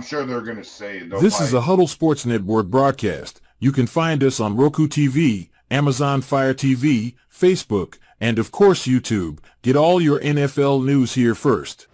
sure they're going to say This is a Huddle Sports Network broadcast. You can find us on Roku TV, Amazon Fire TV, Facebook, and of course YouTube. Get all your NFL news here first.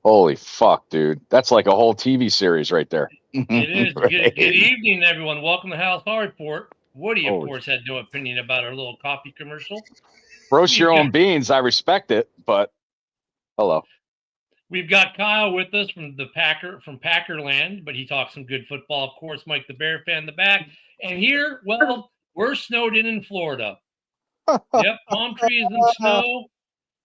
Holy fuck, dude. That's like a whole TV series right there. It is. Right. Good evening, everyone. Welcome to Halas Power Report. Woody, of Holy course, had no opinion about our little coffee commercial. Roast your own beans. I respect it, but hello. We've got Kyle with us from Packerland, but he talks some good football. Of course, Mike the Bear fan in the back. And here, well, we're snowed in Florida. Yep, palm trees and snow.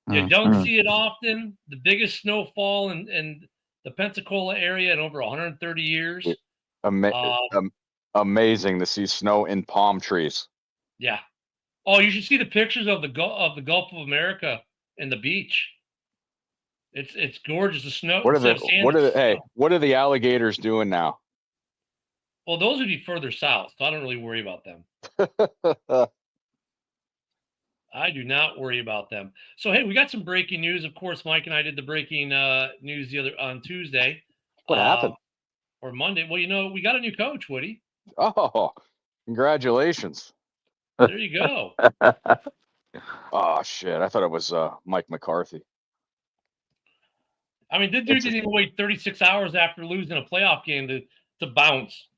You don't see it often. The biggest snowfall in the Pensacola area in over 130 years. Amazing to see snow in palm trees. Yeah. Oh, you should see the pictures of the Gulf of America and the beach. It's gorgeous. The snow. What are the alligators doing now? Well, those would be further south, so I don't really worry about them. I do not worry about them. So, hey, we got some breaking news. Of course, Mike and I did the breaking news on Tuesday. What happened? Or Monday. Well, we got a new coach, Woody. Oh, congratulations. There you go. Oh, shit. I thought it was Mike McCarthy. I mean, this dude didn't even wait 36 hours after losing a playoff game to bounce.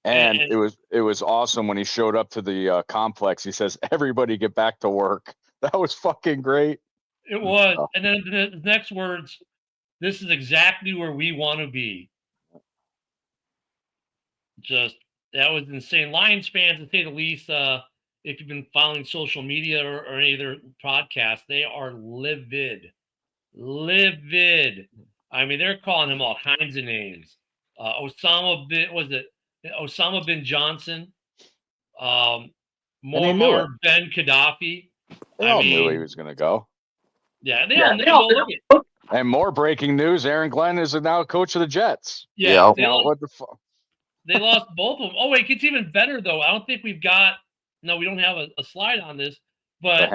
And it was awesome when he showed up to the complex. He says, "Everybody get back to work." That was fucking great. It was. And then the next words, "This is exactly where we want to be." That was insane. Lions fans, to say the least, if you've been following social media or any of their podcasts, they are livid. Livid. I mean, they're calling him all kinds of names. Osama bin Johnson, Muammar Ben Gaddafi. They all knew he was going to go. Yeah, they all knew. And more breaking news: Aaron Glenn is now coach of the Jets. Yeah. What the fuck? They lost both of them. Oh, wait, it gets even better, though. I don't think we don't have a slide on this, but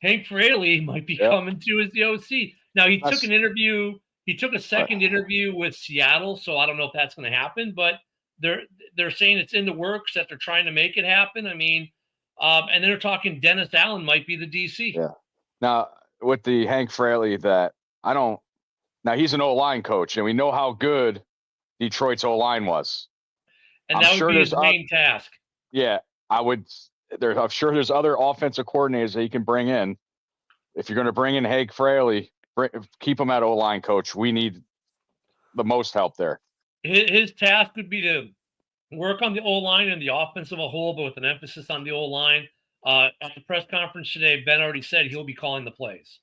Hank Fraley might be coming to as the OC. Now, he took an interview He took a second interview with Seattle, so I don't know if that's going to happen, but they're saying it's in the works, that they're trying to make it happen. I mean, and they're talking Dennis Allen might be the DC. Yeah. Now with the Hank Fraley, that I don't. Now he's an O-line coach, and we know how good Detroit's O-line was. And that would be his main task. Yeah, I'm sure there's other offensive coordinators that you can bring in. If you're going to bring in Hank Fraley, keep him at O-line coach. We need the most help there. His task would be to work on the O-line and the offense of a whole, but with an emphasis on the O-line. At the press conference today, Ben already said he'll be calling the plays.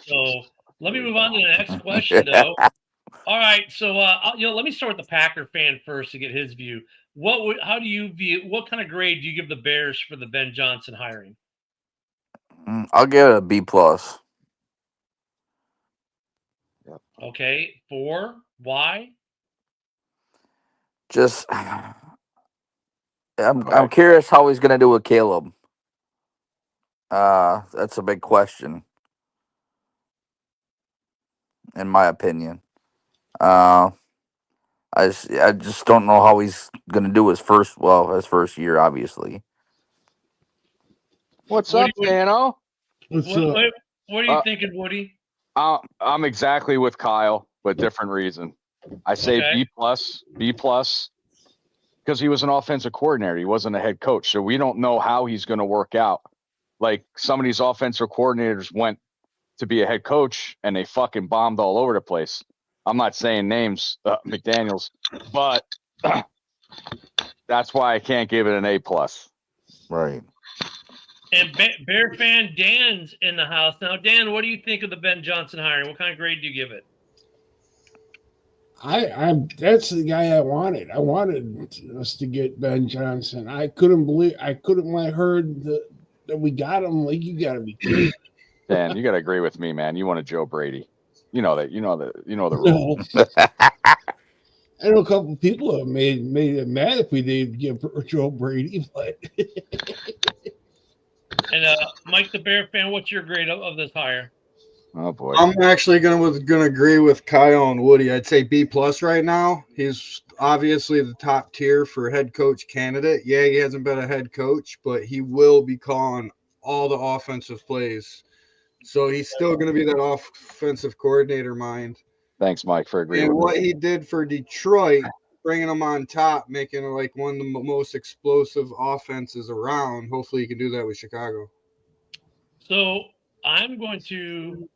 So let me move on to the next question, though. All right, so let me start with the Packer fan first to get his view. How do you view? What kind of grade do you give the Bears for the Ben Johnson hiring? I'll give it a B+. Okay, 4. Why? Just, I'm curious how he's gonna do with Caleb. That's a big question, in my opinion. I just don't know how he's gonna do his first year, obviously. What's up, Dano? What are you thinking, Woody? I'm exactly with Kyle, but different reason. I say B+, because he was an offensive coordinator. He wasn't a head coach, so we don't know how he's going to work out. Like, some of these offensive coordinators went to be a head coach, and they fucking bombed all over the place. I'm not saying names, McDaniels, but that's why I can't give it an A+. Right. And Bear fan Dan's in the house now. Dan, what do you think of the Ben Johnson hiring? What kind of grade do you give it? That's the guy I wanted. I wanted us to get Ben Johnson. I couldn't when I heard that we got him. Like, you got to be kidding. Dan, you got to agree with me, man. You want a Joe Brady. You know the rule. I know a couple of people have made it mad if we did give Joe Brady, but. And Mike the Bear fan, what's your grade of this hire? Oh boy, I'm actually gonna agree with Kyle and Woody. I'd say B+ right now. He's obviously the top tier for head coach candidate. Yeah, he hasn't been a head coach, but he will be calling all the offensive plays. So he's still gonna be that offensive coordinator mind. Thanks, Mike, for agreeing. And with what me. he did for Detroit, bringing them on top, making it like one of the most explosive offenses around. Hopefully, he can do that with Chicago. So I'm going to.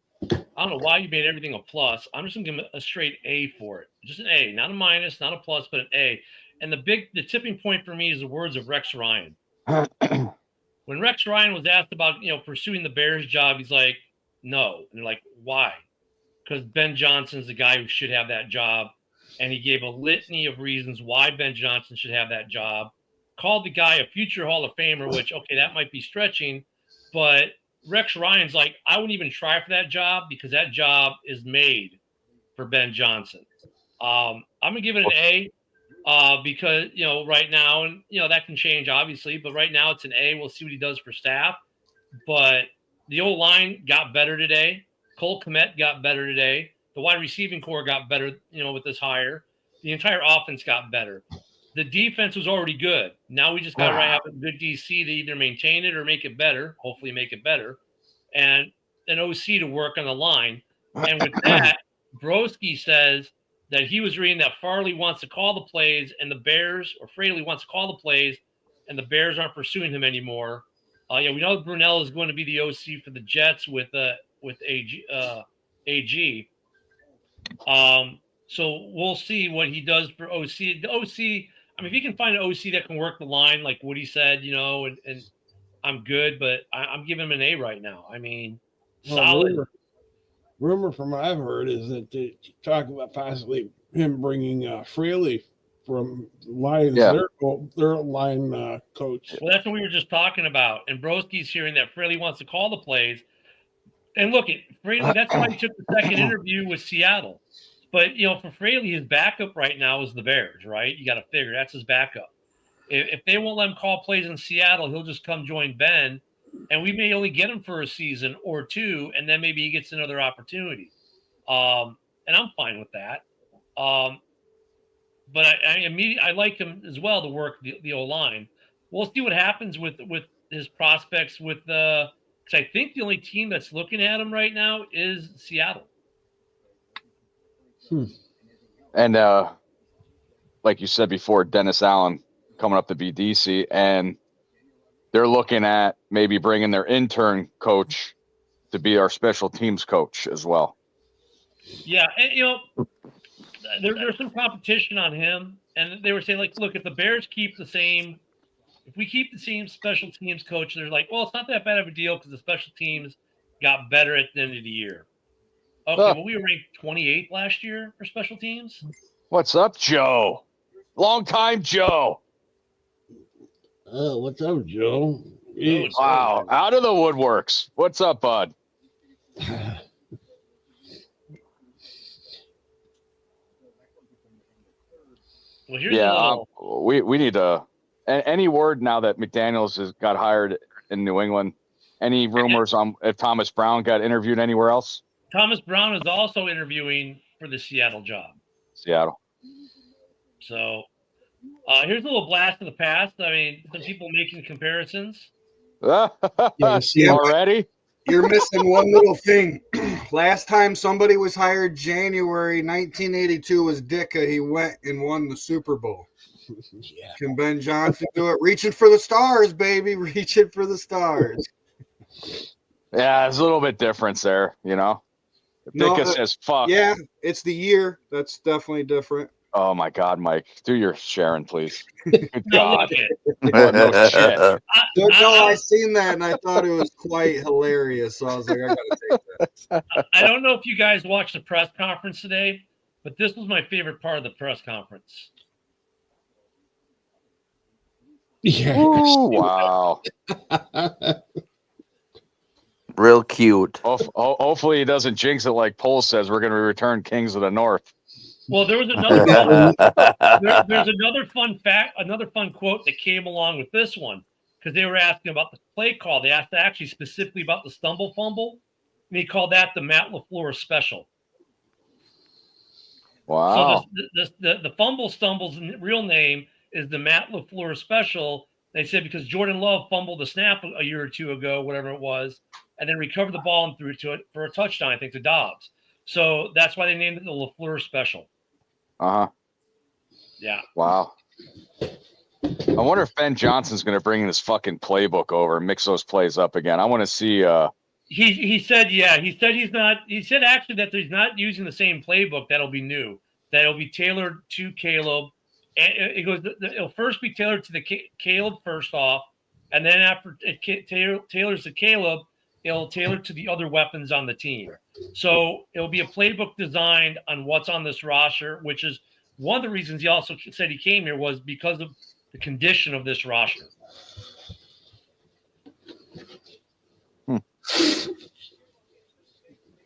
I don't know why you made everything a plus. I'm just going to give him a straight A for it. Just an A, not a minus, not a plus, but an A. And the tipping point for me is the words of Rex Ryan. When Rex Ryan was asked about, pursuing the Bears job, he's like, no. And they're like, why? Because Ben Johnson's the guy who should have that job. And he gave a litany of reasons why Ben Johnson should have that job. Called the guy a future Hall of Famer, which, okay, that might be stretching, but Rex Ryan's like, I wouldn't even try for that job because that job is made for Ben Johnson. I'm going to give it an A because, right now, and, that can change, obviously, but right now it's an A. We'll see what he does for staff. But the O-line got better today. Cole Kmet got better today. The wide receiving core got better, with this hire. The entire offense got better. The defense was already good. Now we just got to have a good DC to either maintain it or make it better, hopefully make it better, and an OC to work on the line. And with that, Broski says that he was reading that Farley wants to call the plays and the Bears, or Fraley wants to call the plays, and the Bears aren't pursuing him anymore. We know Brunell is going to be the OC for the Jets with AG. So we'll see what he does for OC. The OC, I mean, if he can find an OC that can work the line, like Woody said, and I'm good, but I'm giving him an A right now. I mean, solid. Rumor from what I've heard is that they talk about possibly him bringing Fraley from Lions, their line coach. Well, that's what we were just talking about. And Broski's hearing that Fraley wants to call the plays. And look, Fraley, that's why he took the second interview with Seattle. But, for Fraley, his backup right now is the Bears, right? You got to figure that's his backup. If they won't let him call plays in Seattle, he'll just come join Ben and we may only get him for a season or two, and then maybe he gets another opportunity. And I'm fine with that. But I like him as well to work the O line. We'll see what happens with his prospects with because I think the only team that's looking at him right now is Seattle. And like you said before, Dennis Allen coming up to be DC, and they're looking at maybe bringing their intern coach to be our special teams coach as well. Yeah, and there's some competition on him, and they were saying like, look, if the Bears keep the same. If we keep the same special teams coach, they're like, well, it's not that bad of a deal because the special teams got better at the end of the year. Okay, well, we were ranked 28th last year for special teams. What's up, Joe? Long time, Joe. What's up, Joe? Wow, out of the woodworks. What's up, bud? Well, here's we need to. Any word now that McDaniels has got hired in New England? Any rumors on if Thomas Brown got interviewed anywhere else? Thomas Brown is also interviewing for the Seattle job. Seattle. So here's a little blast of the past. I mean, some people making comparisons. Already? You're missing one little thing. Last time somebody was hired, January 1982, was Dicka. He went and won the Super Bowl. Yeah. Can Ben Johnson do it? Reaching for the stars, baby. Reaching for the stars. Yeah, there's a little bit difference there, Dicka says fuck. Yeah, it's the year. That's definitely different. Oh my God, Mike. Do your Sharon, please. Good No, God. No shit. I seen that and I thought it was quite hilarious. So I was like, I gotta take that. I don't know if you guys watched the press conference today, but this was my favorite part of the press conference. Yeah. Ooh, wow. Real cute. Hopefully he doesn't jinx it like Pohl says. We're going to return Kings of the North. Well, there was another there's another fun fact, another fun quote that came along with this one because they were asking about the play call. They asked actually specifically about the stumble fumble, and he called that the Matt LaFleur special. Wow. So the fumble stumbles real name is the Matt LaFleur special. They said because Jordan Love fumbled the snap a year or two ago, whatever it was, and then recovered the ball and threw it to it for a touchdown, I think, to Dobbs. So that's why they named it the LaFleur special. Uh-huh. Yeah. Wow. I wonder if Ben Johnson's going to bring this fucking playbook over and mix those plays up again. I want to see. He said, yeah. He said he's not. He said actually that he's not using the same playbook. That'll be new. That'll be tailored to Caleb. And it goes. It'll first be tailored to the Caleb first off, and then after it tailors to Caleb, it'll tailor to the other weapons on the team. So it'll be a playbook designed on what's on this roster, which is one of the reasons he also said he came here was because of the condition of this roster.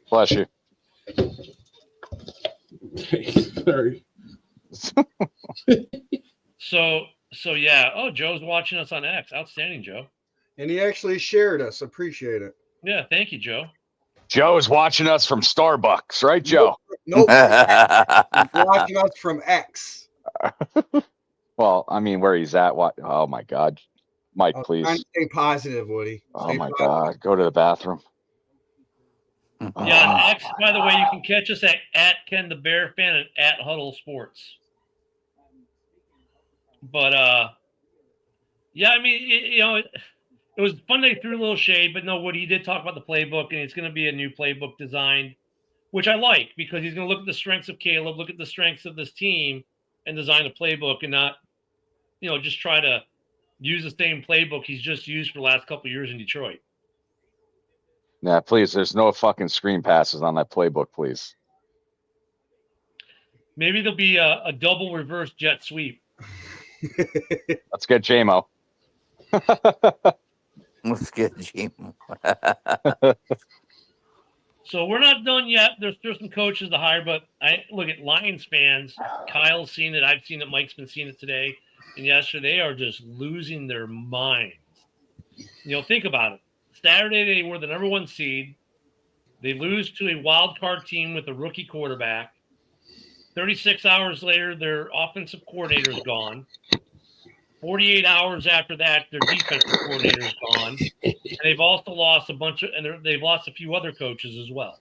Bless you. Sorry. So yeah. Oh, Joe's watching us on X. Outstanding, Joe. And he actually shared us. Appreciate it. Yeah, thank you, Joe. Joe is watching us from Starbucks, right, Joe? Nope. Watching us from X. Well, I mean, where he's at. What? Oh my God, Mike, please. Stay positive, Woody. Oh my God, go to the bathroom. Yeah, X. By the way, you can catch us at Ken the Bear Fan and at Huddle Sports. But yeah, I mean, it was fun. They threw a little shade, but no, Woody did talk about the playbook, and it's going to be a new playbook designed, which I like because he's going to look at the strengths of Caleb, look at the strengths of this team, and design a playbook, and not, just try to use the same playbook he's just used for the last couple of years in Detroit. Yeah, please. There's no fucking screen passes on that playbook, please. Maybe there'll be a double reverse jet sweep. Let's get JMO. Let's get JMO. So we're not done yet. There's some coaches to hire, but I look at Lions fans. Kyle's seen it. I've seen it. Mike's been seeing it today and yesterday. They are just losing their minds. Think about it. Saturday they were the number 1 seed. They lose to a wild card team with a rookie quarterback. 36 hours later, their offensive coordinator is gone. 48 hours after that, their defensive coordinator is gone. And they've also lost they've lost a few other coaches as well.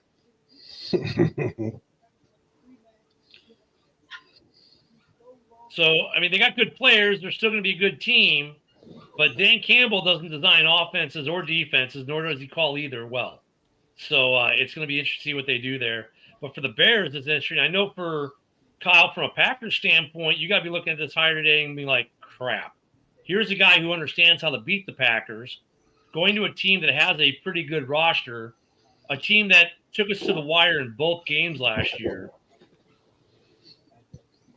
So, I mean, they got good players. They're still going to be a good team. But Dan Campbell doesn't design offenses or defenses, nor does he call either well. So it's going to be interesting to see what they do there. But for the Bears, it's interesting. I know for Kyle, from a Packers standpoint, you got to be looking at this hire today and be like, crap. Here's a guy who understands how to beat the Packers, going to a team that has a pretty good roster, a team that took us to the wire in both games last year.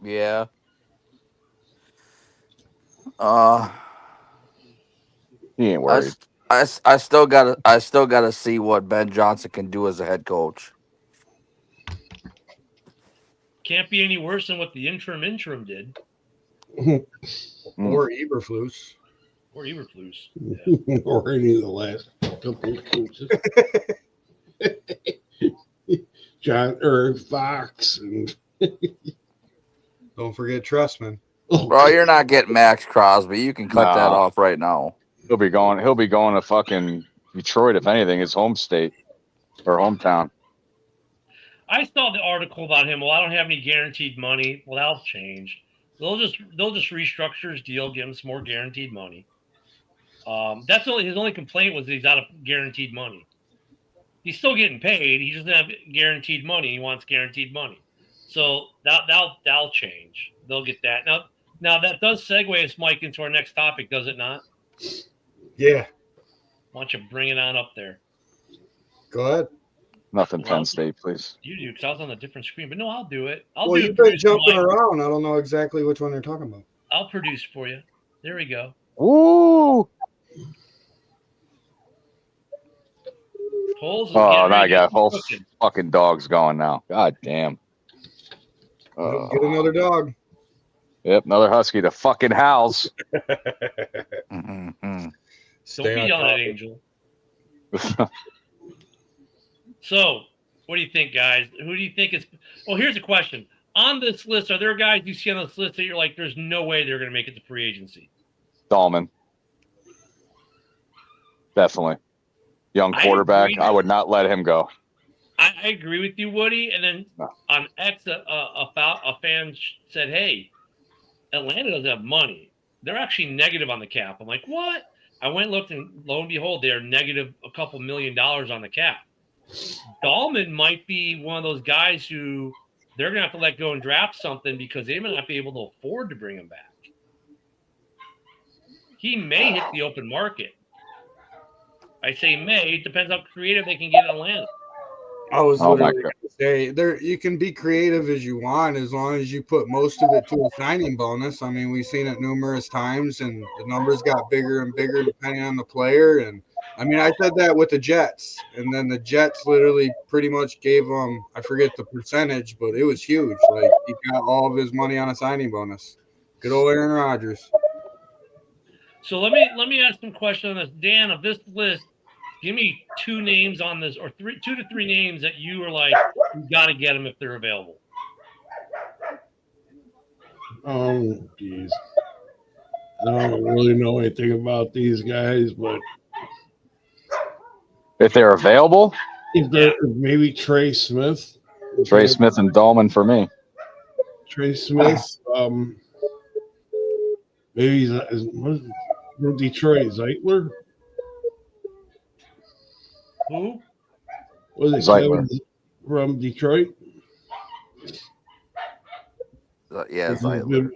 Yeah. He ain't worried. I still gotta see what Ben Johnson can do as a head coach. Can't be any worse than what the interim did. Or Eberflus. Or Eberflus. Yeah. Or any of the last couple of coaches. John or Fox and don't forget Trustman. Bro, you're not getting Max Crosby. You can cut that off right now. He'll be going to fucking Detroit, if anything, his home state or hometown. I saw the article about him. Well, I don't have any guaranteed money. Well, that'll change. They'll just restructure his deal, give him some more guaranteed money. That's his only complaint was that he's out of guaranteed money. He's still getting paid. He doesn't have guaranteed money. He wants guaranteed money. So that'll change. They'll get that. Now that does segue us, Mike, into our next topic, does it not? Yeah. Why don't you bring it on up there? Go ahead. Nothing Penn State, please. You do, because I was on a different screen. But no, I'll do it. You've been jumping around. I don't know exactly which one you're talking about. I'll produce for you. There we go. Ooh. Now I got whole fucking dogs going now. God damn. Get another dog. Yep, another husky to fucking house. Don't be yelling at Angel. So, what do you think, guys? Who do you think is? Well, here's a question. On this list, are there guys you see on this list that you're like, there's no way they're going to make it to free agency? Dahlman. Definitely. Young quarterback. I would not let him go. I agree with you, Woody. And then on X, a fan said, hey, Atlanta doesn't have money. They're actually negative on the cap. I'm like, what? I went and looked, and lo and behold, they're negative a couple $1 million on the cap. Dahlman might be one of those guys who they're going to have to let go and draft something because they may not be able to afford to bring him back. He may hit the open market. I say may. It depends how creative they can get in Atlanta. I was literally going to say, you can be creative as you want as long as you put most of it to a signing bonus. I mean, we've seen it numerous times, and the numbers got bigger and bigger depending on the player. And I mean, I said that with the Jets, and then the Jets literally pretty much gave him, I forget the percentage, but it was huge. Like, he got all of his money on a signing bonus. Good old Aaron Rodgers. So let me ask some questions on this. Dan, of this list, give me 2 names on this, or 2 to 3 names that you are like, you got to get them if they're available. Oh, geez. I don't really know anything about these guys, but if they're available, maybe Trey Smith. Trey Smith and Dahlman for me. Trey Smith. Maybe he's from Detroit. Zeitler. Who? Was it Kevin from Detroit? Yeah, Zeitler.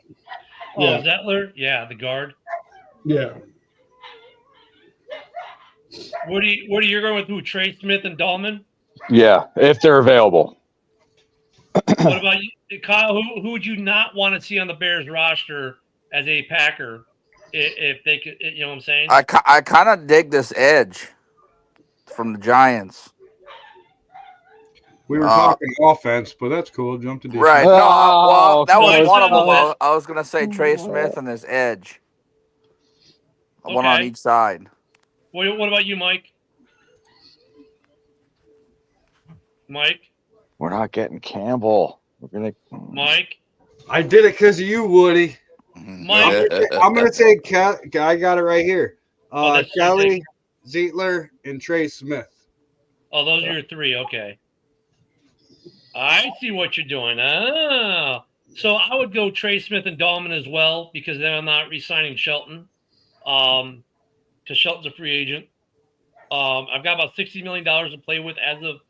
Oh, Zettler? Yeah, the guard. Yeah. What are you going with? Who? Trey Smith and Dahlman? Yeah, if they're available. What about you, Kyle? Who would you not want to see on the Bears roster as a Packer if they could? You know what I'm saying? I kind of dig this edge from the Giants. We were talking offense, but that's cool. Jump to defense. Right. No, well, that was one of them. I was going to say Trey Smith and this edge. One on each side. What about you, Mike? Mike. We're not getting Campbell. We're gonna. Mike. I did it because of you, Woody. Mike. I'm gonna say I got it right here. That's Kelly, Zietler, and Trey Smith. Oh, those are your three. Okay. I see what you're doing. Oh. So I would go Trey Smith and Dahlman as well, because then I'm not re-signing Shelton. Because Shelton's a free agent. I've got about $60 million to play with as of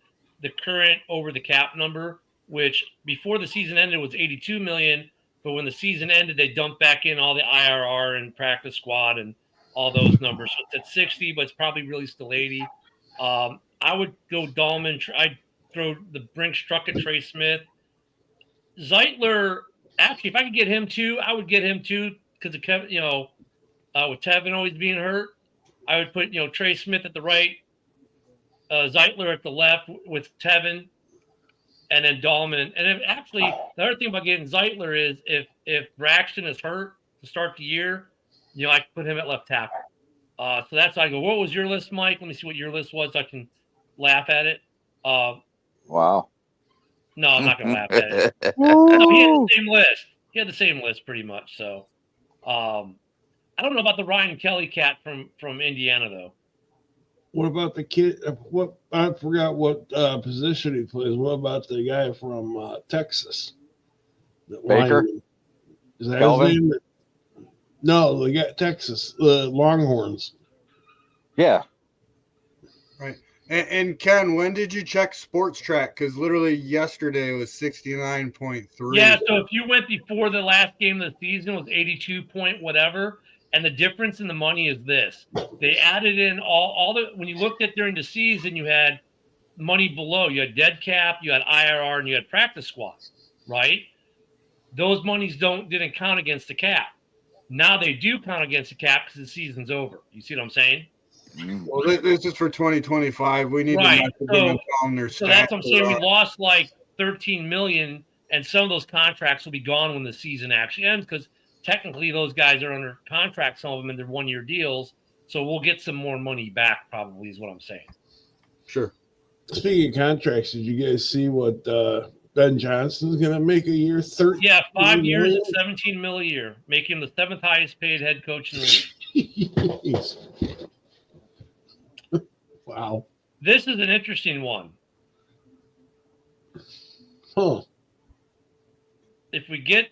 the current over the cap number, which before the season ended was 82 million. But when the season ended, they dumped back in all the IRR and practice squad and all those numbers. So it's at 60, but it's probably really still 80. I would go Dahlman. I'd throw the Brink Struck at Trey Smith. Zeitler, actually, if I could get him too, I would get him too, because of Kevin, with Tevin always being hurt. I would put, Trey Smith at the right, Zeitler at the left with Tevin, and then Dahlman. And then actually, the other thing about getting Zeitler is if Braxton is hurt to start the year, I can put him at left tackle. So that's how I go. What was your list, Mike? Let me see what your list was so I can laugh at it. Wow. No, I'm not going to laugh at it. No, he had the same list. He had the same list pretty much. So I don't know about the Ryan Kelly cat from Indiana, though. What about the kid? What I forgot what position he plays. What about the guy from Texas? Baker? Is that Kelvin? his name? No, the guy Texas, the Longhorns. Yeah. Right. And Ken, when did you check Sports Track? Because literally yesterday it was 69.3. Yeah, so if you went before the last game of the season, it was 82 point whatever. And the difference in the money is this. They added in all the – when you looked at during the season, you had money below. You had dead cap, you had IRR, and you had practice squad, right? Those monies didn't count against the cap. Now they do count against the cap because the season's over. You see what I'm saying? Well, this is for 2025. We need to message them and tell them their stats. So that's what I'm saying. We lost like $13 million, and some of those contracts will be gone when the season actually ends because technically those guys are under contract, some of them in their one-year deals. So we'll get some more money back probably is what I'm saying. Sure. Speaking of contracts, did you guys see what Ben Johnson's going to make a year? 13. Yeah, 5 years at $17 million a year, making him the seventh highest paid head coach in the league. Wow. This is an interesting one. Huh. If we get,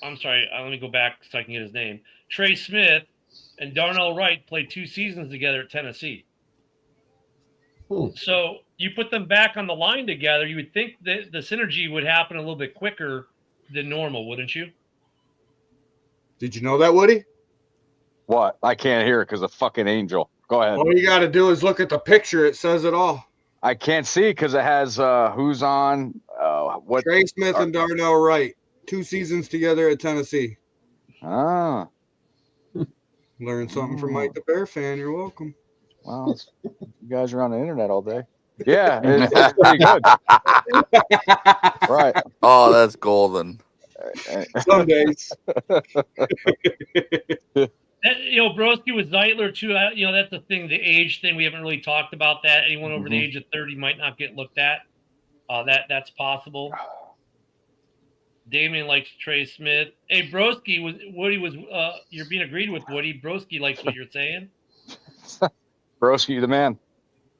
I'm sorry, let me go back so I can get his name. Trey Smith and Darnell Wright played 2 seasons together at Tennessee. So you put them back on the line together, you would think that the synergy would happen a little bit quicker than normal, wouldn't you? Did you know that, Woody? What? I can't hear it because of fucking Angel. Go ahead. All you got to do is look at the picture. It says it all. I can't see because it has who's on. What? Trey Smith and Darnell Wright. 2 seasons together at Tennessee. Ah. Learn something from Mike the Bear fan. You're welcome. Wow. You guys are on the internet all day. Yeah, it's pretty good. Right. Oh, that's golden. Some days. Broski with Zeitler too. That's the thing, the age thing. We haven't really talked about that. Anyone over the age of 30 might not get looked at. That's possible. Damien likes Trey Smith. Hey, Broski Woody was. You're being agreed with, Woody. Broski likes what you're saying. Broski, the man.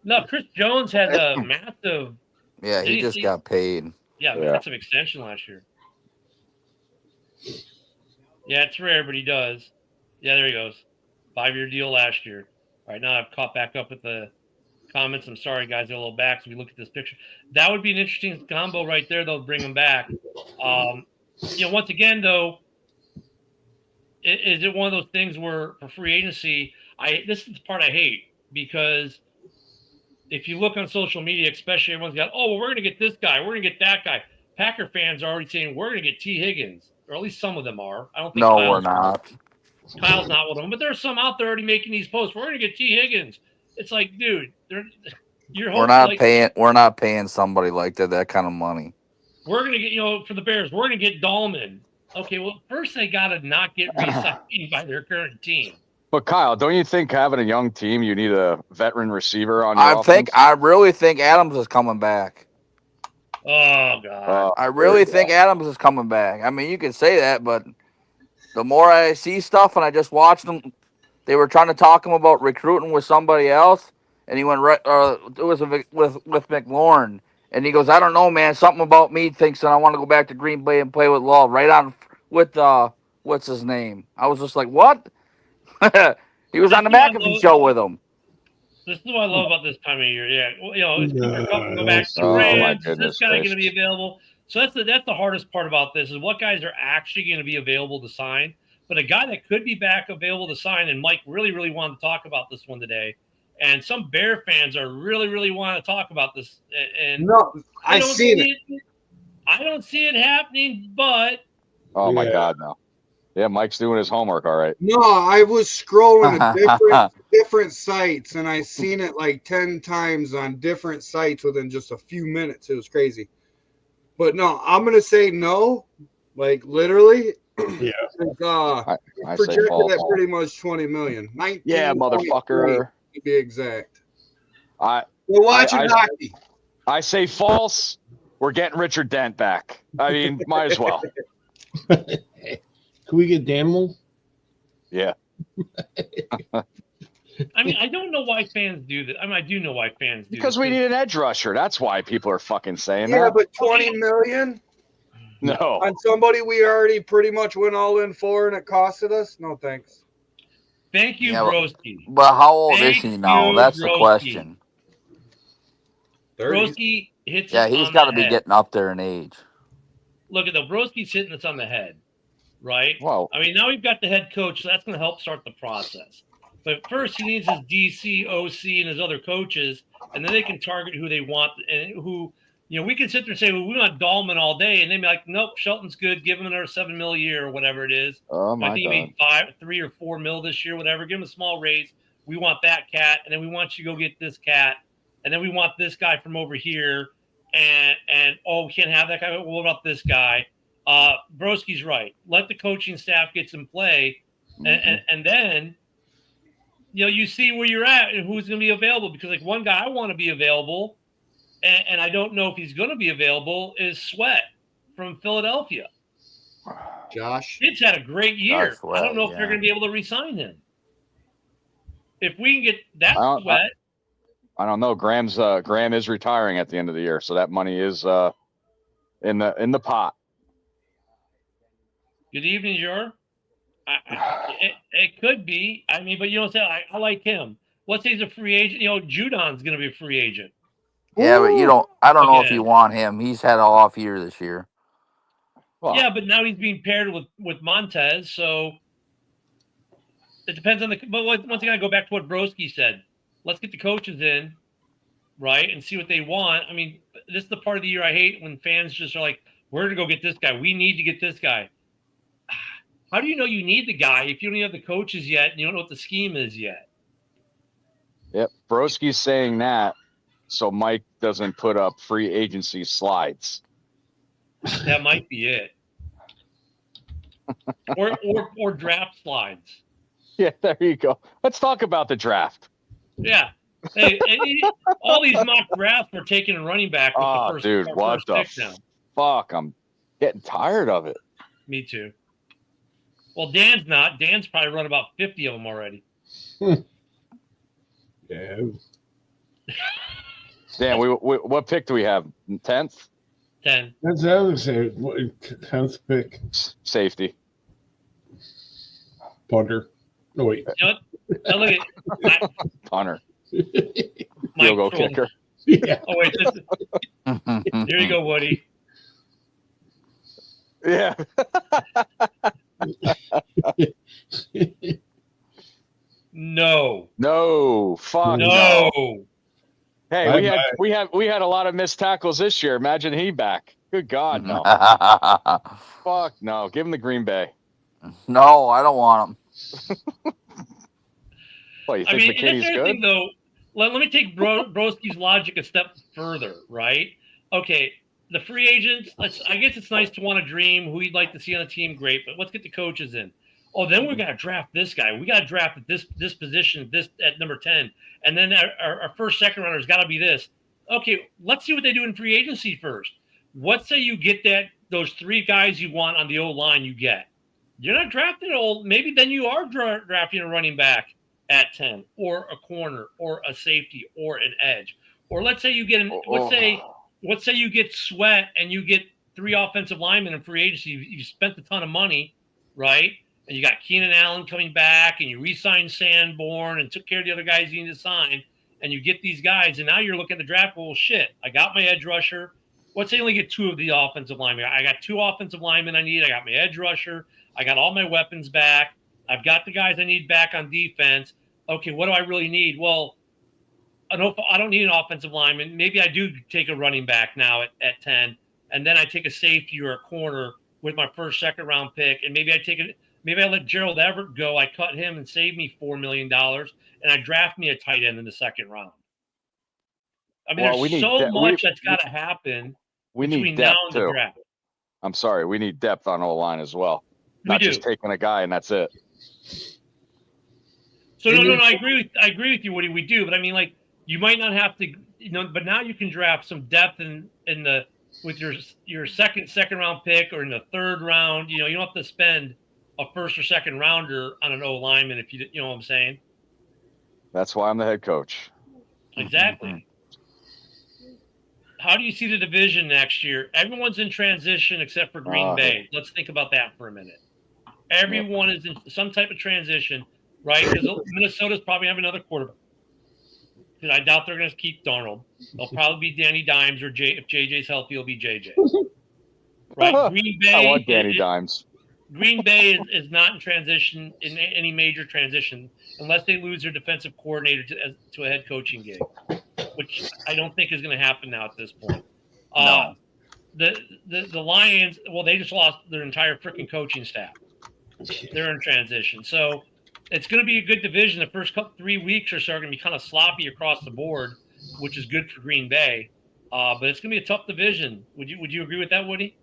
No, Chris Jones had a massive. Yeah, he just got paid. Yeah, massive extension last year. Yeah, it's rare, but he does. Yeah, there he goes. 5-year deal last year. All right, now I've caught back up with the comments. I'm sorry, guys. They're a little back, so we look at this picture. That would be an interesting combo right there. They'll bring him back. Once again, though, is it one of those things where for free agency, this is the part I hate because if you look on social media, especially everyone's got, we're going to get this guy. We're going to get that guy. Packer fans are already saying we're going to get T. Higgins, or at least some of them are. I don't think we're not. Kyle's not one of them, but there's some out there already making these posts. We're going to get T. Higgins. It's like, dude, we're not paying. We're not paying somebody like that kind of money. We're going to get, for the Bears, we're going to get Dahlman. Okay, well, first they got to not get re-signed by their current team. But Kyle, don't you think having a young team, you need a veteran receiver on your offense? I really think Adams is coming back. Oh God. I really think Adams is coming back. I mean, you can say that, but the more I see stuff, and I just watched them, they were trying to talk him about recruiting with somebody else, and he went right. It was with McLaurin, and he goes, "I don't know, man. Something about me thinks that I want to go back to Green Bay and play with Love." Right on with what's his name? I was just like, "What?" He was This on the is what I McAfee love. show with him. This is what I love about this time of year. Yeah, well, is Cooper Kupp can go back to the Oh my Rams? Is this goodness guy going to gracious. be available? So that's the hardest part about this is what guys are actually going to be available to sign. But a guy that could be back available to sign, and Mike really wanted to talk about this one today, and some Bear fans are really want to talk about this, and No, I I don't seen see it. I don't see it happening, but Oh my God, no. Yeah, Mike's doing his homework. All right. No, I was scrolling to different sites and I seen it like 10 times on different sites within just a few minutes. It was crazy. But no, I'm gonna say no, like literally. Yeah. I say Projected false. at pretty much 20 million. 19 Yeah, motherfucker. to be exact. We're watching hockey. I say false. We're getting Richard Dent back. I mean, might as well. Can we get Daniel? Yeah. I mean, I don't know why fans do this. I mean, I do know why fans do Because this. we need an edge rusher. That's why people are fucking saying Yeah, that. but 20 million No. on somebody we already pretty much went all in for and it costed us? No thanks. Thank you, Yeah, Broski. But how old is Thank he now? you, That's the Broski. question. 30. Broski hits Yeah, it he's on got the to be head. getting up there in age. Look at the Broski's hitting this on the head, right? Whoa. I mean, now we've got the head coach, so that's going to help start the process. But first, he needs his DC, OC, and his other coaches, and then they can target who they want and who. You know, we can sit there and say, well, we want Dahlman all day, and they'd be like, nope, Shelton's good. Give him another $7 million a year or whatever it is. Oh my I think God. he made 3 or 4 mil this year, whatever. Give him a small raise. We want that cat, and then we want you to go get this cat, and then we want this guy from over here, and we can't have that guy. Well, what about this guy? Broski's right. Let the coaching staff get some play, and then you see where you're at and who's going to be available. Because like one guy I want to be available, and I don't know if he's going to be available, is Sweat from Philadelphia. Josh. Kid's had a great year. Sweat, I don't know if they're going to be able to re-sign him. If we can get that Sweat. I don't know. Graham is retiring at the end of the year, so that money is in the pot. Good evening, Jor. It could be. I mean, but you know what I'm saying? I like him. Let's say he's a free agent. Judon's going to be a free agent. Yeah, but I don't know if you want him. He's had an off year this year. Well, yeah, but now he's being paired with Montez, so it depends on but once again, I go back to what Broski said. Let's get the coaches in, right, and see what they want. I mean, this is the part of the year I hate when fans just are like, we're going to go get this guy. We need to get this guy. How do you know you need the guy if you don't have the coaches yet and you don't know what the scheme is yet? Yep, Broski's saying that so Mike doesn't put up free agency slides. That might be it. or draft slides. Yeah, there you go. Let's talk about the draft. Yeah. Hey, all these mock drafts were taking a running back with the first, dude, what first the pick now. Fuck? I'm getting tired of it. Me too. Well, Dan's not. Dan's probably run about 50 of them already. Yeah. Dan, what pick do we have? 10th? 10. That's what I would say. 10th pick. Safety. Punter. No, wait. You know what? Now look at Punter. Mike Field goal kicker. Yeah. Oh, wait. Here you go, Woody. Yeah. No. No. Fuck No. Hey, we had a lot of missed tackles this year. Imagine he back. Good God, no. Fuck no. Give him the Green Bay. No, I don't want him. What, you think McKinney's good? Thing, though, let me take Broski's logic a step further, right? Okay, the free agents, I guess it's nice to want to dream who you'd like to see on the team, great, but let's get the coaches in. Oh, then we got to draft this guy. We got to draft at this position, this at number 10. And then our first, second runner's got to be this. Okay, let's see what they do in free agency first. What say you get those 3 guys you want on the O line you get? You're not drafting maybe then you are drafting a running back at 10 or a corner or a safety or an edge. Or let's say you get let's say you get Sweat and you get 3 offensive linemen in free agency. You spent a ton of money, right? And you got Keenan Allen coming back and you re-signed Sanborn and took care of the other guys you need to sign. And you get these guys, and now you're looking at the draft. Well, shit, I got my edge rusher. Let's say you only get 2 of the offensive linemen. I got 2 offensive linemen I need. I got my edge rusher. I got all my weapons back. I've got the guys I need back on defense. Okay, what do I really need? Well, I don't need an offensive lineman. Maybe I do take a running back now at 10, and then I take a safety or a corner with my first, second round pick, and maybe I let Gerald Everett go. I cut him and save me $4 million, and I draft me a tight end in the second round. I mean, there's so much that's got to happen between now and the draft. I'm sorry, we need depth on O-line as well. Not just taking a guy and that's it. So no, I agree with you, Woody. We do, but I mean, like, you might not have to, but now you can draft some depth with your second round pick or in the third round. You don't have to spend a first or second rounder on an O lineman if you know what I'm saying. That's why I'm the head coach. Exactly. Mm-hmm. How do you see the division next year? Everyone's in transition except for Green Bay. Let's think about that for a minute. Everyone is in some type of transition, right? Because Minnesota's probably have another quarterback. Because I doubt they're going to keep Darnold. They'll probably be Danny Dimes, or if JJ's healthy, it'll be JJ. Right? Green Bay. I want Danny Dimes. Green Bay is not in transition, in any major transition, unless they lose their defensive coordinator to a head coaching gig, which I don't think is going to happen now at this point. No. The Lions, well, they just lost their entire freaking coaching staff. They're in transition. So it's going to be a good division. The first 3 weeks or so are going to be kind of sloppy across the board, which is good for Green Bay. But it's going to be a tough division. Would you agree with that, Woody?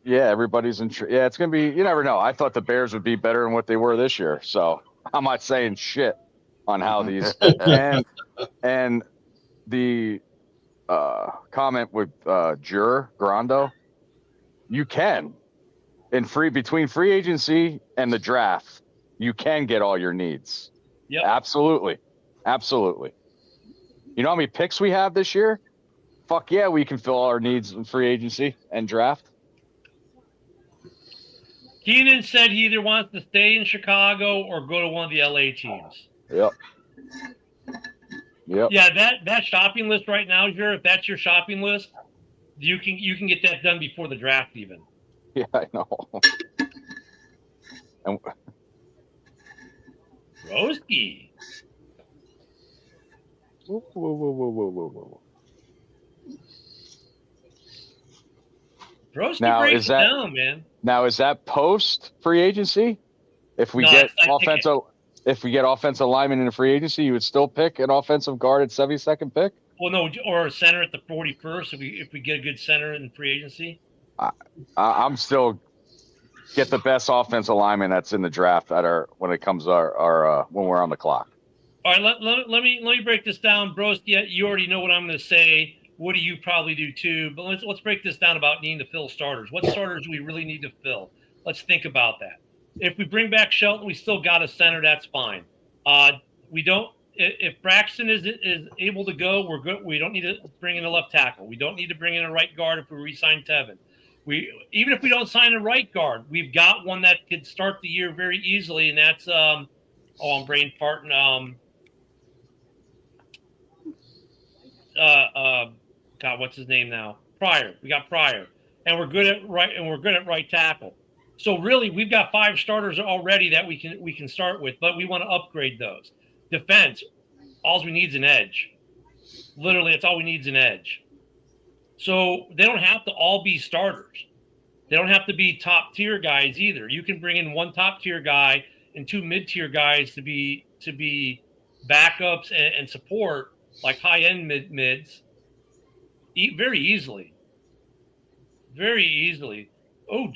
Yeah, everybody's in. It's going to be. You never know. I thought the Bears would be better than what they were this year. So I'm not saying shit on how these and the comment with Grando. You can between free agency and the draft, you can get all your needs. Yeah, absolutely. You know how many picks we have this year? Fuck yeah, we can fill all our needs in free agency and draft. Keenan said he either wants to stay in Chicago or go to one of the LA teams. Yep. Yeah, that shopping list right now, if that's your shopping list, you can get that done before the draft even. Yeah, I know. And Broski. Whoa. Broski now, breaks it down, man. Now, is that post free agency? If we get offensive lineman in a free agency, you would still pick an offensive guard at 72nd pick? Well, no, or a center at the 41st if we get a good center in free agency. I'm still get the best offensive lineman that's in the draft when it comes our when we're on the clock. All right, let me break this down, bros. Yeah, you already know what I'm going to say. What do you probably do too? But let's break this down about needing to fill starters. What starters do we really need to fill? Let's think about that. If we bring back Shelton, we still got a center. That's fine. We don't. If Braxton is able to go, we're good. We don't need to bring in a left tackle. We don't need to bring in a right guard if we re-sign Tevin. Even if we don't sign a right guard, we've got one that could start the year very easily, and that's I'm brain farting. God, what's his name now? Pryor. We got Pryor, and we're good at right tackle. So really, we've got 5 starters already that we can start with, but we want to upgrade those. Defense, all we need is an edge. Literally, that's all we need is an edge. So they don't have to all be starters. They don't have to be top tier guys either. You can bring in 1 top tier guy and 2 mid tier guys to be backups and support, like high end mids. Very easily. Very easily. Oh,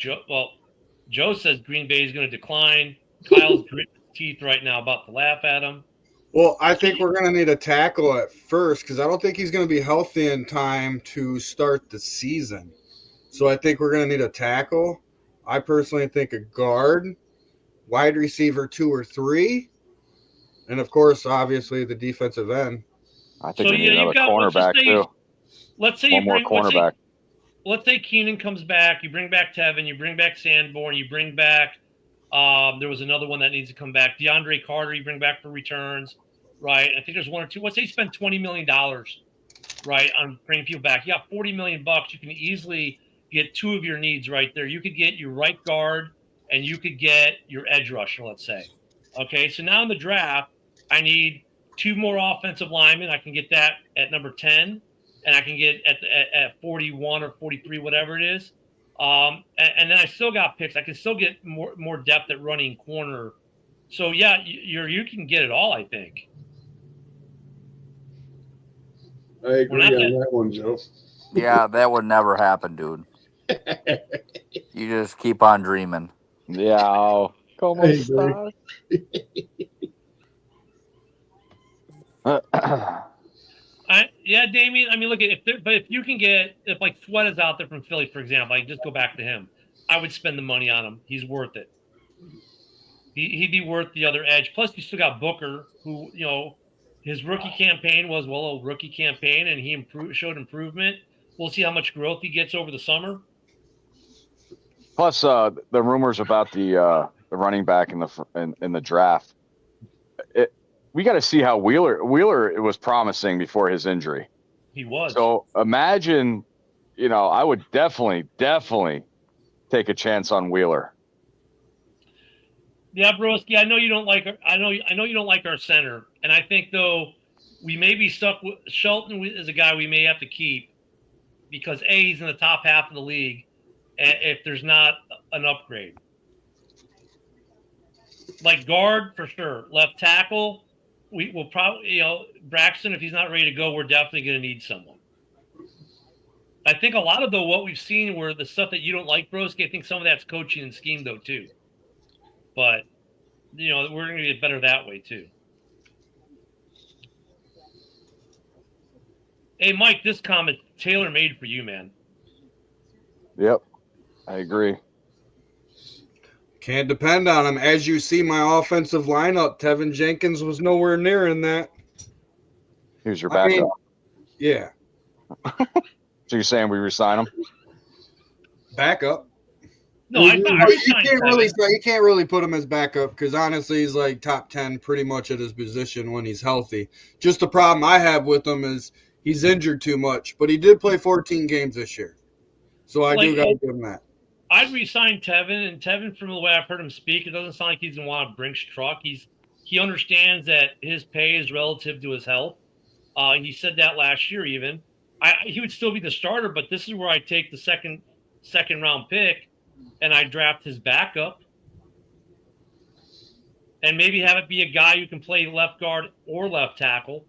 Joe says Green Bay is going to decline. Kyle's gritting his teeth right now, about to laugh at him. Well, I think we're going to need a tackle at first because I don't think he's going to be healthy in time to start the season. So I think we're going to need a tackle. I personally think a guard, wide receiver 2 or 3, and of course, obviously, the defensive end. I think So we need yeah, you've another got. cornerback too. Let's say One you more bring. cornerback. Let's say Keenan comes back. You bring back Tevin. You bring back Sanborn. You bring back. There was another one that needs to come back. DeAndre Carter. You bring back for returns, right? I think there's one or two. Let's say you spend $20 million, right, on bringing people back. You got $40 million. You can easily get 2 of your needs right there. You could get your right guard and you could get your edge rusher. Let's say. Okay, so now in the draft, I need 2 more offensive linemen. I can get that at number 10, and I can get at 41 or 43, whatever it is. And then I still got picks. I can still get more depth at running corner. So yeah, you can get it all. I think. I agree on that one, Joe. Yeah, that would never happen, dude. You just keep on dreaming. Yeah. ¿Cómo estás? Yeah, Damien. I mean, look, if you can get, if like Sweat is out there from Philly, for example, I can just go back to him. I would spend the money on him. He's worth it. He'd be worth the other edge. Plus, you still got Booker, who his rookie campaign was a rookie campaign, and he showed improvement. We'll see how much growth he gets over the summer. Plus, the rumors about the running back in the draft. We got to see how Wheeler was promising before his injury. He was. So imagine, I would definitely take a chance on Wheeler. Yeah, Broski, I know you don't like our center, and I think though we may be stuck with Shelton is a guy we may have to keep because he's in the top half of the league. If there's not an upgrade, like guard for sure, left tackle, we will probably Braxton, if he's not ready to go, we're definitely going to need someone. I think a lot of what we've seen were the stuff that you don't like, Broski. I think some of that's coaching and scheme though too. But, we're going to get better that way, too. Hey, Mike, this comment tailor-made for you, man. Yep, I agree. Can't depend on him. As you see, my offensive lineup, Tevin Jenkins was nowhere near in that. Here's your backup. Yeah. So you're saying we resign him? Backup. No, you can't really put him as backup because honestly, he's like top 10 pretty much at his position when he's healthy. Just the problem I have with him is he's injured too much, but he did play 14 games this year, so I do got to give him that. I'd resign Tevin, and Tevin, from the way I've heard him speak, it doesn't sound like he's going to want a Brinks truck. He understands that his pay is relative to his health. He said that last year even. He would still be the starter, but this is where I take the second round pick. And I draft his backup and maybe have it be a guy who can play left guard or left tackle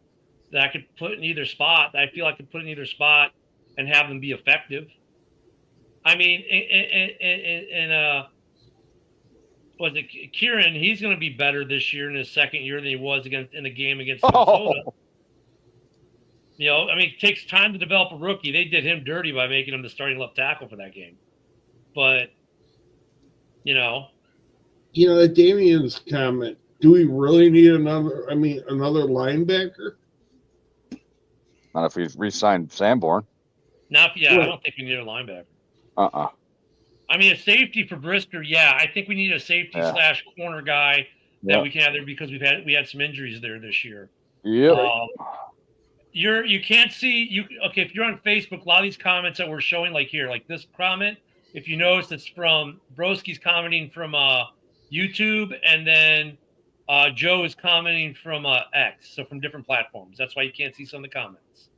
that I could put in either spot. I feel I could put in either spot and have them be effective. I mean, was it Kieran? He's going to be better this year in his second year than he was in the game against Minnesota. Oh. It takes time to develop a rookie. They did him dirty by making him the starting left tackle for that game. But, Damien's comment, do we really need another linebacker? Not if we re-signed Sanborn. I don't think we need a linebacker. A safety for Brisker, yeah. I think we need a safety / corner guy that we can have there because we had some injuries there this year. Yep. You can't see if you're on Facebook, a lot of these comments that we're showing, like here, like this comment, if you notice, it's from Broski's commenting from YouTube, and then Joe is commenting from X, so from different platforms. That's why you can't see some of the comments.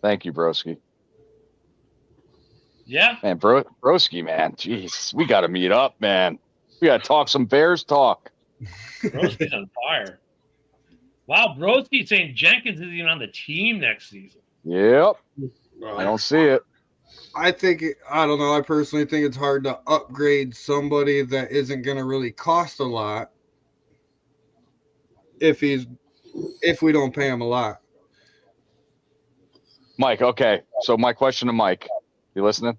Thank you, Broski. Yeah. Man, Broski, man. Jeez, we got to meet up, man. We got to talk some Bears talk. Broski's on fire. Wow, Broski's saying Jenkins isn't even on the team next season. Yep. I don't see it. I don't know. I personally think it's hard to upgrade somebody that isn't going to really cost a lot if we don't pay him a lot. Mike, okay. So my question to Mike, you listening?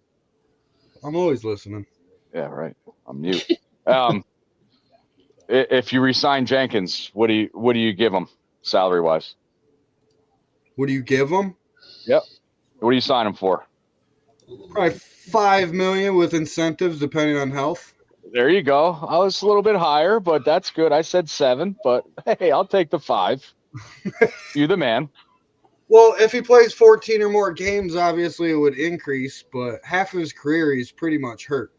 I'm always listening. Yeah, right. I'm mute. If you resign Jenkins, what do you give him salary wise? What do you give him? Yep. What do you sign him for? Probably $5 million with incentives depending on health. There you go. I was a little bit higher, but that's good. I said 7, but hey, I'll take the 5. You the man. Well, if he plays 14 or more games, obviously it would increase, but half of his career he's pretty much hurt.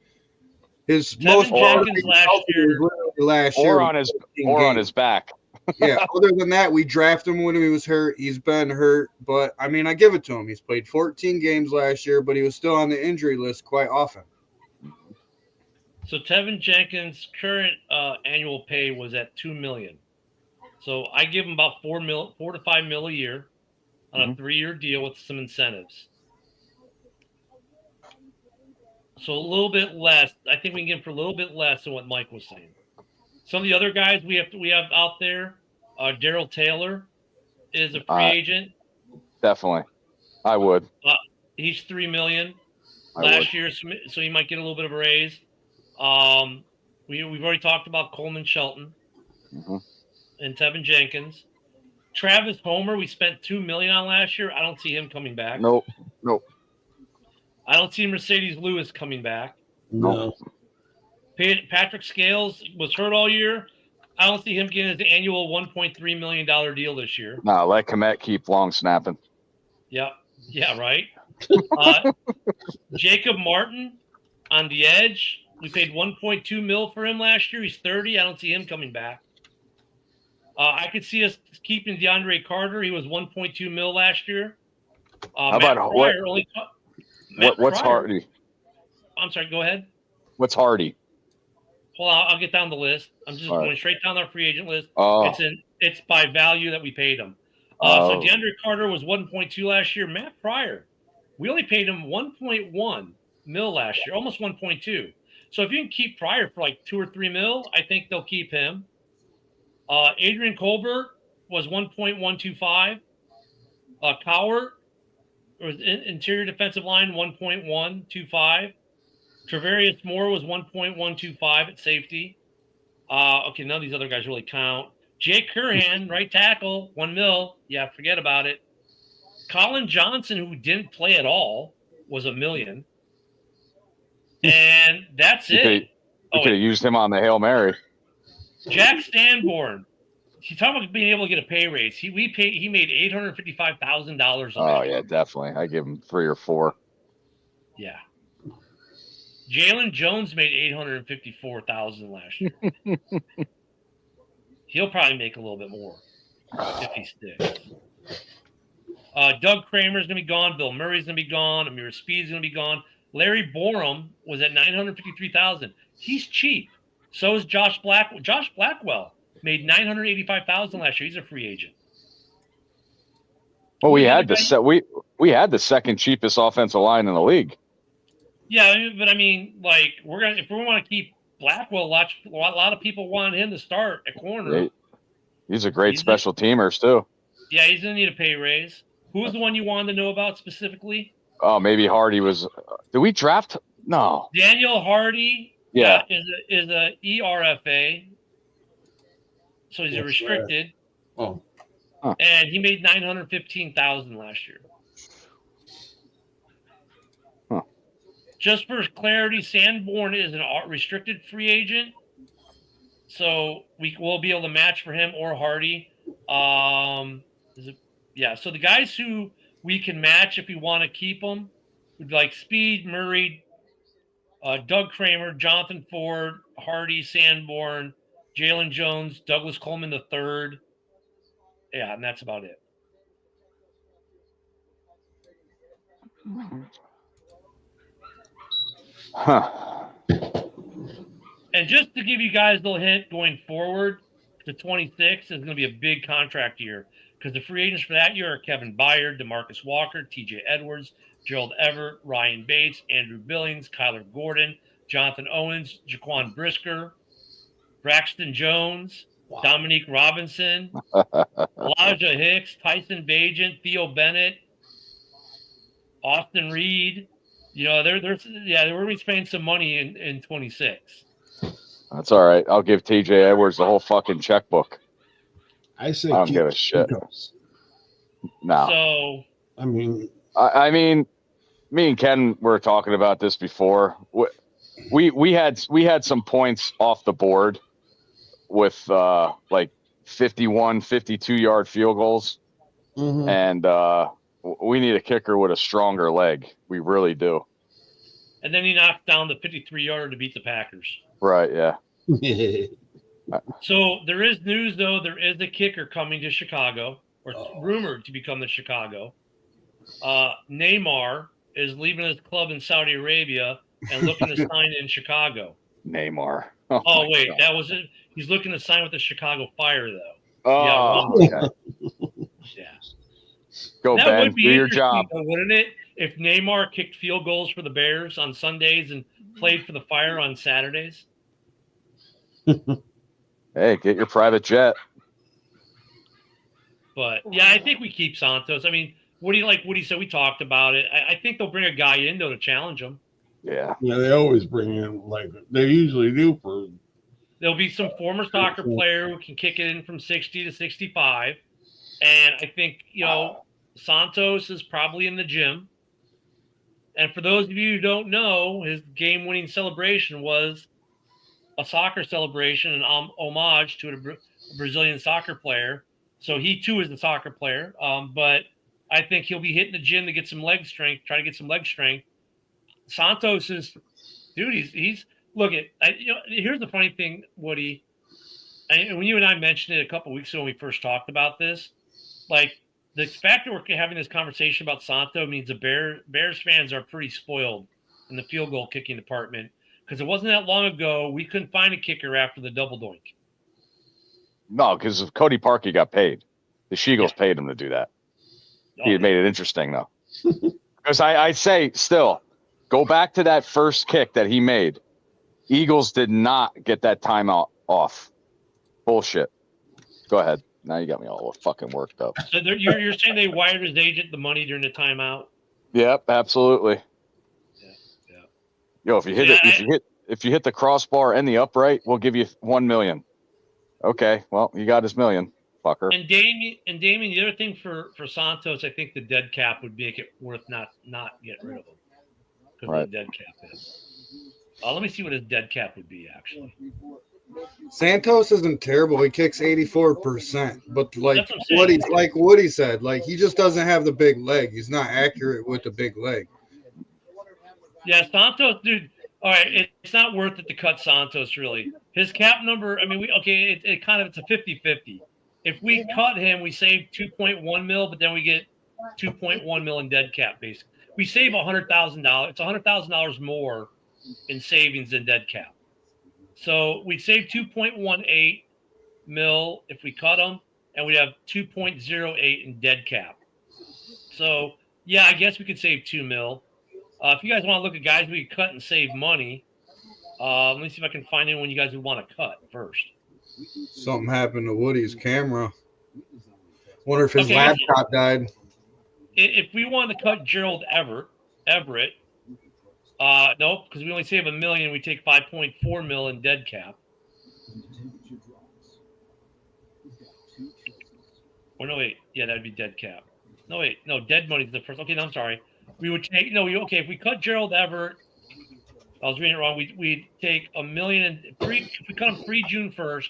His most Jenkins last year on his back. Yeah, other than that, we drafted him when he was hurt. He's been hurt, but I mean, I give it to him. He's played 14 games last year, but he was still on the injury list quite often. So Tevin Jenkins' current annual pay was at $2 million. So I give him about $4 to $5 million a year on a 3-year deal with some incentives. So a little bit less. I think we can get him for a little bit less than what Mike was saying. Some of the other guys we have out there, Daryl Taylor is a free agent. Definitely, I would. He's $3 million last year, so he might get a little bit of a raise. We've already talked about Coleman Shelton and Tevin Jenkins. Travis Homer, we spent $2 million on last year. I don't see him coming back. Nope. I don't see Mercedes Lewis coming back. No. Patrick Scales was hurt all year. I don't see him getting his annual $1.3 million deal this year. No, let Komet keep long snapping. Yep. Yeah, right. Jacob Martin on the edge. We paid $1.2 million for him last year. He's 30. I don't see him coming back. I could see us keeping DeAndre Carter. He was $1.2 million last year. How about what's Hardy? I'm sorry. Go ahead. What's Hardy? Hold on, I'll get down the list. I'm just going straight down our free agent list. Oh. It's by value that we paid him. So DeAndre Carter was 1.2 last year. Matt Pryor, we only paid him 1.1 mil last year, almost 1.2. So if you can keep Pryor for like 2 or 3 mil, I think they'll keep him. Adrian Colbert was 1.125. Cowart was interior defensive line 1.125. Travarius Moore was 1.125 at safety. Okay, none of these other guys really count. Jake Curhan, right tackle, $1 million. Yeah, forget about it. Colin Johnson, who didn't play at all, was $1 million. And that's it. You could have used him on the Hail Mary. Jack Stanborn. He's talking about being able to get a pay raise. He made $855,000. Oh yeah, definitely. I give him 3 or 4. Yeah. Jalen Jones made $854,000 last year. He'll probably make a little bit more if he sticks. Doug Kramer's gonna be gone. Bill Murray's gonna be gone. Amir Speed's gonna be gone. Larry Borum was at $953,000. He's cheap. So is Josh Blackwell. Josh Blackwell made $985,000 last year. He's a free agent. Well, we had the second cheapest offensive line in the league. Yeah, but I mean, like if we want to keep Blackwell, a lot of people want him to start at corner. Yeah, he's a great special teamers too. Yeah, he's gonna need a pay raise. Who was the one you wanted to know about specifically? Oh, maybe Hardy was. Did we draft? No. Daniel Hardy. Yeah. Is a ERFA. So he's a restricted. Oh. Huh. And he made $915,000 last year. Huh. Just for clarity, Sanborn is an restricted free agent. So we will be able to match for him or Hardy. So the guys who we can match if we want to keep them would be like Speed, Murray, Doug Kramer, Jonathan Ford, Hardy, Sanborn, Jalen Jones, Douglas Coleman III. Yeah, and that's about it. Huh. And just to give you guys a little hint going forward to 26 is going to be a big contract year. because the free agents for that year are Kevin Byard, DeMarcus Walker, T.J. Edwards, Gerald Everett, Ryan Bates, Andrew Billings, Kyler Gordon, Jonathan Owens, Jaquan Brisker, Braxton Jones, Dominique Robinson, Elijah Hicks, Tyson Bagent, Theo Bennett, Austin Reed. We're going to be spending some money in 26. That's all right. I'll give T.J. Edwards the whole fucking checkbook. I say I don't give a shit. No. So I mean, me and Ken were talking about this before. We had some points off the board with like 51, 52-yard field goals, and we need a kicker with a stronger leg. We really do. And then he knocked down the 53-yarder to beat the Packers. Right, yeah. So there is news, though. There is a kicker coming to Chicago, or rumored to become the Chicago. Neymar is leaving his club in Saudi Arabia and looking to sign in Chicago. Neymar. Oh wait, God. That was it. He's looking to sign with the Chicago Fire, though. Oh, yeah. Okay. Yeah. Go, that Ben. would be Do your job. though, wouldn't it? If Neymar kicked field goals for the Bears on Sundays and played for the Fire on Saturdays. Hey, get your private jet. But yeah, I think we keep Santos. I mean, Woody said, we talked about it. I think they'll bring a guy in though to challenge him. Yeah. Yeah, they always bring in, like they usually do. There'll be some former soccer player who can kick it in from 60 to 65. And I think, Santos is probably in the gym. And for those of you who don't know, his game-winning celebration was a soccer celebration, an homage to a Brazilian soccer player. So he, too, is a soccer player. But I think he'll be hitting the gym to get some leg strength, try to get some leg strength. Santos is, dude, he's look at, here's the funny thing, Woody. When you and I mentioned it a couple of weeks ago when we first talked about this, like the fact that we're having this conversation about Santo means the Bears fans are pretty spoiled in the field goal kicking department, because it wasn't that long ago we couldn't find a kicker after the double doink. No, because Cody Parkey got paid. The Sheagles paid him to do that. He had made it interesting, though. Because I say still, go back to that first kick that he made. Eagles did not get that timeout off. Bullshit. Go ahead. Now you got me all fucking worked up. So you're saying they wired his agent the money during the timeout? Yep, absolutely. Yeah. Yo, if you hit the crossbar and the upright, we'll give you $1 million. Okay, well, you got his million, fucker. And Damien, the other thing for Santos, I think the dead cap would make it worth not getting rid of him because of the dead cap is. Let me see what his dead cap would be actually. Santos isn't terrible. He kicks 84%, but like what Woody said, like he just doesn't have the big leg. He's not accurate with the big leg. Yeah, Santos, dude. All right, it's not worth it to cut Santos really. His cap number, I mean, it's a 50-50. If we cut him, we save 2.1 mil, but then we get 2.1 mil in dead cap basically. We save $100,000. It's $100,000 more in savings than dead cap. So we'd save 2.18 mil if we cut them, and we'd have 2.08 in dead cap. So, yeah, I guess we could save 2 mil. If you guys want to look at guys we could cut and save money, let me see if I can find anyone you guys would want to cut first. Something happened to Woody's camera. Wonder if his laptop died. If we wanted to cut Gerald Everett, nope, because we only save $1 million. We take 5.4 mil in dead cap. Or no, wait, yeah, that'd be dead cap. No, wait, no, dead money's the first. Okay, no, I'm sorry. We would take if we cut Gerald Everett, I was reading it wrong. We'd take $1 million if we cut him pre-June 1st,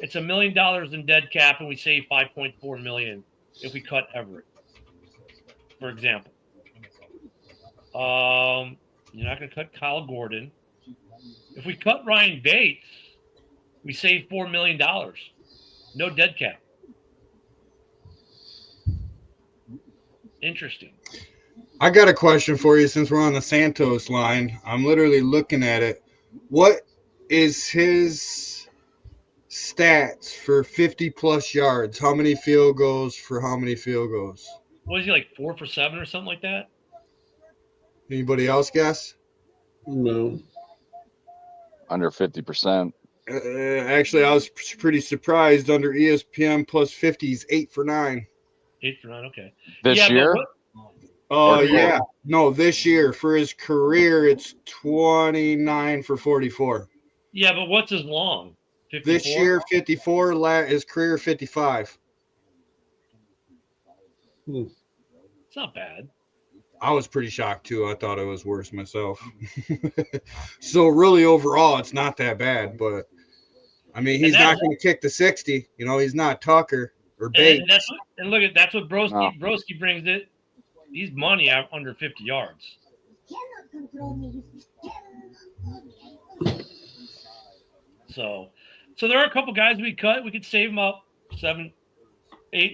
it's $1 million in dead cap, and we save 5.4 million if we cut Everett, for example. You're not going to cut Kyle Gordon. If we cut Ryan Bates, we save $4 million. No dead cap. Interesting. I got a question for you since we're on the Santos line. I'm literally looking at it. What is his stats for 50-plus yards. How many field goals for how many field goals? Was he like 4 for 7 or something like that? Anybody else guess? No. Under 50%. Actually, I was pretty surprised. Under ESPN plus 50s, 8 for 9. 8 for 9. Okay. This year? Yeah. No, this year for his career, it's 29 for 44. Yeah, but what's his long? 54? This year, 54. His career, 55. It's not bad. I was pretty shocked too. I thought it was worse myself. So really, overall, it's not that bad. But I mean, he's not going to kick the 60. You know, he's not Tucker or Bates. And look at that's what Broski brings it. He's money out under 50 yards. So there are a couple guys we cut. We could save them up 7-8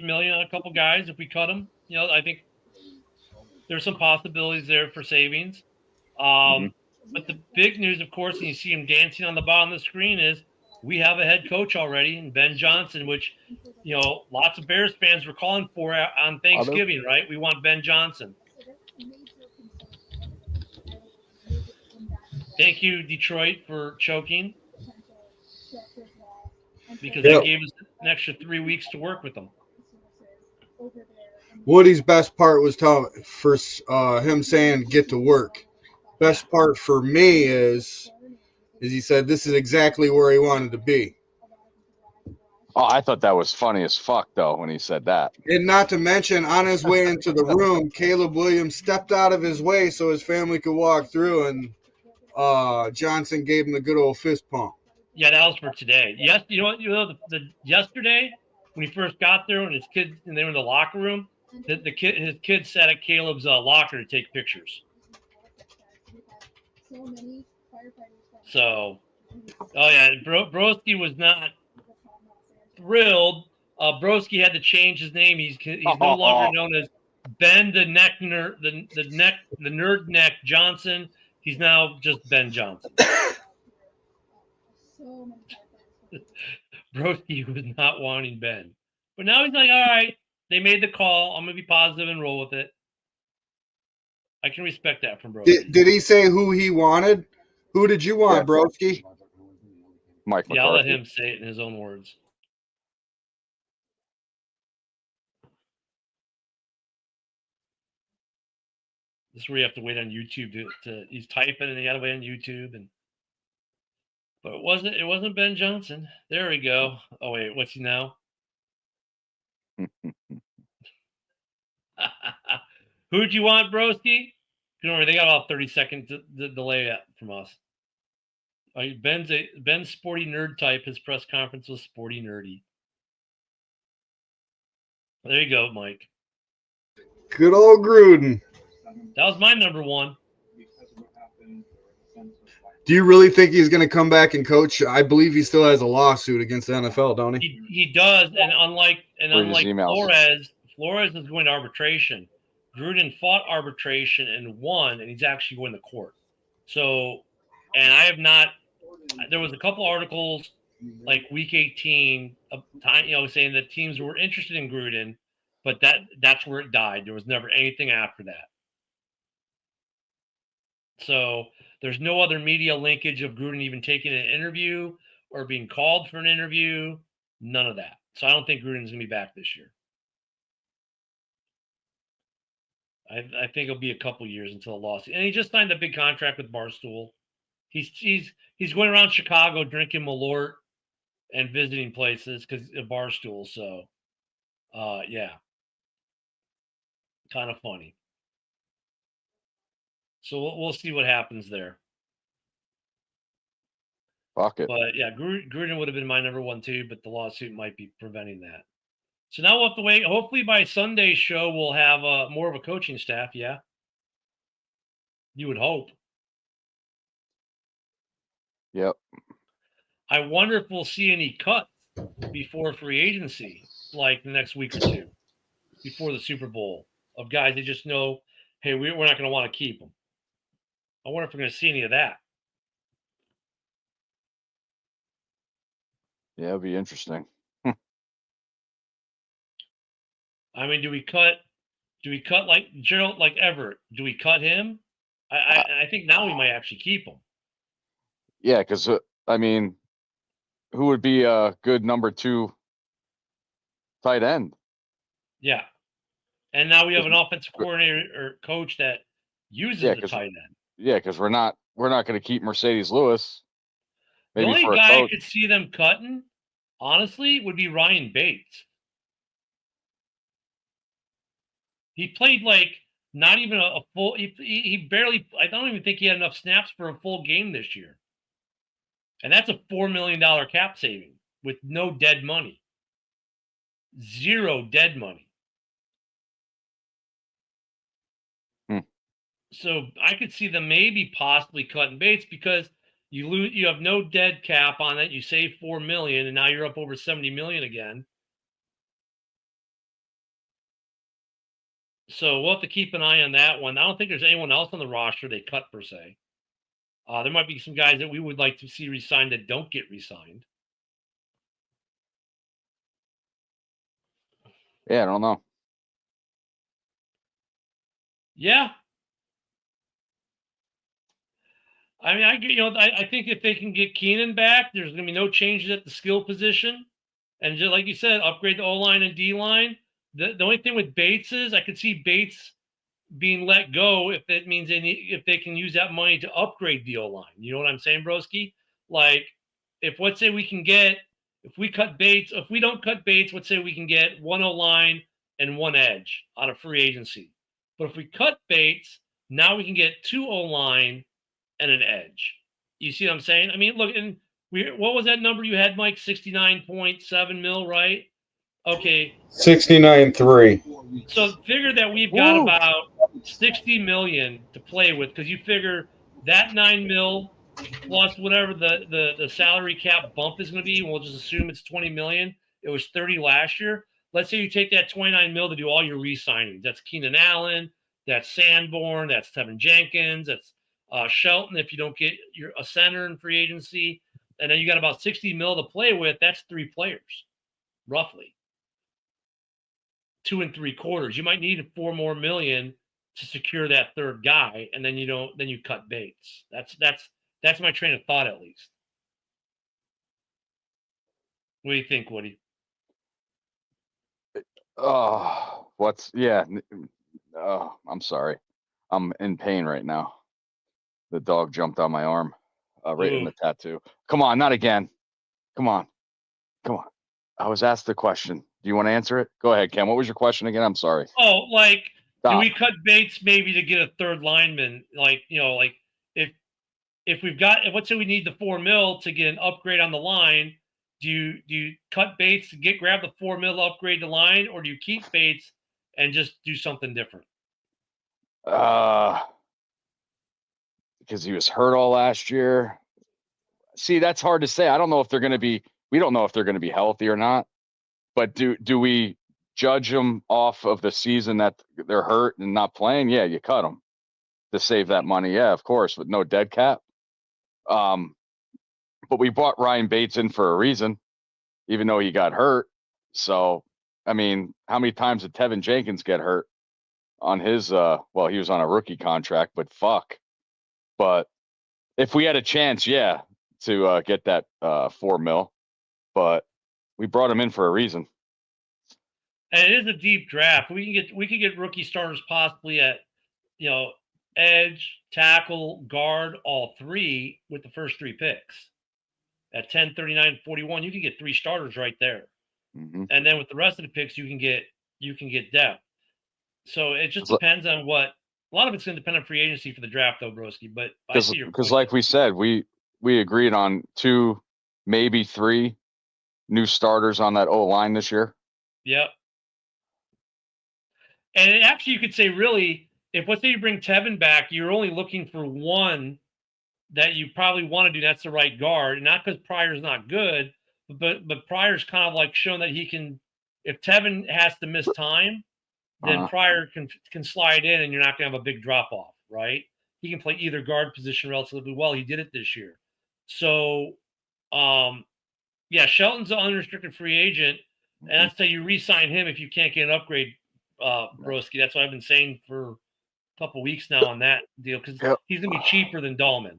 million on a couple guys if we cut them. You know, I think there's some possibilities there for savings. But the big news, of course, and you see him dancing on the bottom of the screen, is we have a head coach already in Ben Johnson, which, you know, lots of Bears fans were calling for on Thanksgiving, right? We want Ben Johnson. Thank you, Detroit, for choking, because that gave us an extra 3 weeks to work with them. Woody's best part was for him saying get to work. Best part for me is he said this is exactly where he wanted to be. Oh, I thought that was funny as fuck, though, when he said that. And not to mention, on his way into the room, Caleb Williams stepped out of his way so his family could walk through, and Johnson gave him the good old fist pump. Yeah, that was for today. Yes, you know what? You know, the yesterday when he first got there, when his kids and they were in the locker room, his kid sat at Caleb's locker to take pictures. So, oh yeah, Broski was not thrilled. Broski had to change his name. He's no longer known as Ben the Nerd Neck Johnson. He's now just Ben Johnson. Broski was not wanting Ben, but now he's like, all right, they made the call. I'm gonna be positive and roll with it. I can respect that from Broski. Did he say who he wanted? Who did you want, Broski? Mike McCarthy. Yeah, I'll let him say it in his own words. This is where you have to wait on YouTube to he's typing and you gotta wait on YouTube but it wasn't Ben Johnson. There we go. Oh wait, what's he now? Who'd you want, Broski? Don't worry, they got about 30-second delay from us. Ben's sporty nerd type. His press conference was sporty nerdy. There you go, Mike. Good old Gruden. That was my number one. Do you really think he's going to come back and coach? I believe he still has a lawsuit against the NFL, don't he? He does, and unlike Flores is going to arbitration. Gruden fought arbitration and won, and he's actually going to court. So, and I have not. There was a couple articles like week 18, saying that teams were interested in Gruden, but that's where it died. There was never anything after that. So there's no other media linkage of Gruden even taking an interview or being called for an interview. None of that. So I don't think Gruden's going to be back this year. I think it'll be a couple years until a lawsuit. And he just signed a big contract with Barstool. He's going around Chicago drinking Malort and visiting places because of Barstool. So, yeah, kind of funny. So we'll see what happens there. Fuck it. But yeah, Gruden would have been my number one too, but the lawsuit might be preventing that. So now we'll have to wait. Hopefully by Sunday's show, we'll have more of a coaching staff. Yeah. You would hope. Yep. I wonder if we'll see any cuts before free agency, like the next week or two, before the Super Bowl, of guys they just know, hey, we're not going to want to keep them. I wonder if we're going to see any of that. Yeah, it'll be interesting. I mean, do we cut like Gerald, like Everett? Do we cut him? I think now we might actually keep him. Yeah, because I mean, who would be a good number 2 tight end? Yeah. And now we have an 'Cause- offensive coordinator or coach that uses Yeah, the because tight end. we're not going to keep Mercedes Lewis. The Maybe only for a guy I coach. could see them cutting, honestly, would be Ryan Bates. He played like not even a full. He barely. I don't even think he had enough snaps for a full game this year. And that's a $4 million cap saving with no dead money. Zero dead money. Hmm. So I could see them maybe possibly cutting Bates because you have no dead cap on it. You save $4 million, and now you're up over $70 million again. So we'll have to keep an eye on that one. I don't think there's anyone else on the roster they cut per se. There might be some guys that we would like to see re-signed that don't get re-signed. Yeah, I don't know. Yeah. I mean, I think if they can get Keenan back, there's going to be no changes at the skill position. And just like you said, upgrade the O-line and D-line. The only thing with Bates is I could see Bates being let go if that means if they can use that money to upgrade the O-line. You know what I'm saying, Broski? Like, if let's say if we don't cut Bates, let's say we can get one O-line and one edge out of free agency. But if we cut Bates, now we can get two O-line and an edge. You see what I'm saying? I mean, look, and what was that number you had, Mike? 69.7 mil, right? Okay. 69.3. So figure that we've got about 60 million to play with because you figure that 9 mil plus whatever the salary cap bump is going to be. We'll just assume it's 20 million. It was 30 last year. Let's say you take that 29 mil to do all your re-signings. That's Keenan Allen, that's Sanborn, that's Tevin Jenkins, that's Shelton if you don't get a center in free agency. And then you got about 60 mil to play with. That's 3 players, roughly. 2 3/4. You might need 4 more million to secure that third guy, and then you cut Bates. That's my train of thought, at least. What do you think, Woody? Oh, I'm sorry. I'm in pain right now. The dog jumped on my arm, right in the tattoo. Come on, not again. Come on. I was asked the question. Do you want to answer it? Go ahead, Ken. What was your question again? I'm sorry. Oh, like, do Stop. we cut Bates maybe to get a third lineman? Like, like if we've got, let's say we need the 4 mil to get an upgrade on the line, do you cut Bates to grab the 4 mil to upgrade the line, or do you keep Bates and just do something different? Because he was hurt all last year. See, that's hard to say. I don't know if they're going to be. We don't know if they're going to be healthy or not. But do we judge them off of the season that they're hurt and not playing? Yeah, you cut them to save that money. Yeah, of course, with no dead cap. But we brought Ryan Bates in for a reason, even though he got hurt. So, I mean, how many times did Tevin Jenkins get hurt on his? Well, he was on a rookie contract, but fuck. But if we had a chance, yeah, to get that 4 mil, but we brought him in for a reason. And it is a deep draft. We can get rookie starters possibly at, edge, tackle, guard, all 3 with the first 3 picks. At 10, 39, 41, you can get 3 starters right there. Mm-hmm. And then with the rest of the picks, you can get depth. So it just depends on a lot of it's going to depend on free agency for the draft, though, Broski. But I see your point. Because like we said, we agreed on 2, maybe 3 new starters on that O-line this year. Yep. And actually, you could say, really, if let's say you bring Tevin back, you're only looking for one that you probably want to do. That's the right guard, not because Pryor's not good, but Pryor's kind of like shown that he can. If Tevin has to miss time, then Pryor can slide in, and you're not going to have a big drop off, right? He can play either guard position relatively well. He did it this year, so Yeah, Shelton's an unrestricted free agent, and that's how you re-sign him if you can't get an upgrade, Broski. That's what I've been saying for a couple weeks now on that deal because he's gonna be cheaper than Dahlman.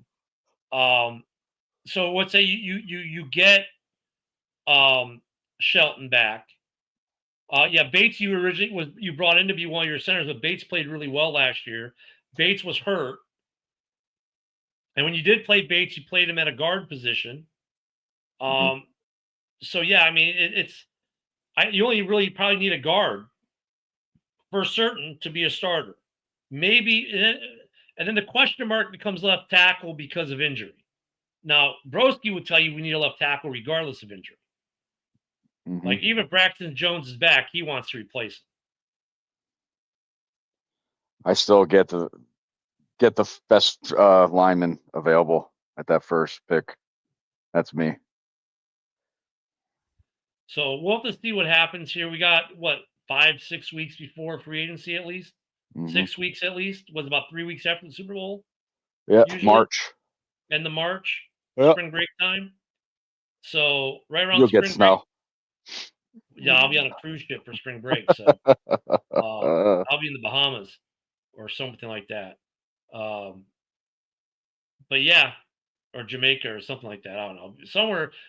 So let's say you get Shelton back. Yeah, Bates you brought in to be one of your centers, but Bates played really well last year. Bates was hurt. And when you did play Bates, you played him at a guard position. So yeah, I mean you only really probably need a guard for certain to be a starter. Maybe and then the question mark becomes left tackle because of injury. Now, Broski would tell you we need a left tackle regardless of injury. Like even if Braxton Jones is back, he wants to replace him. I still get the best lineman available at that first pick. That's me. So we'll have to see what happens here. We got 5-6 weeks before free agency at least. 6 weeks at least. Was about 3 weeks after the Super Bowl. Yeah, usually. March. End of March. Yep. Spring break time. So right around You'll spring get snow. break. Yeah, I'll be on a cruise ship for spring break. So I'll be in the Bahamas or something like that. But yeah, or Jamaica or something like that. I don't know.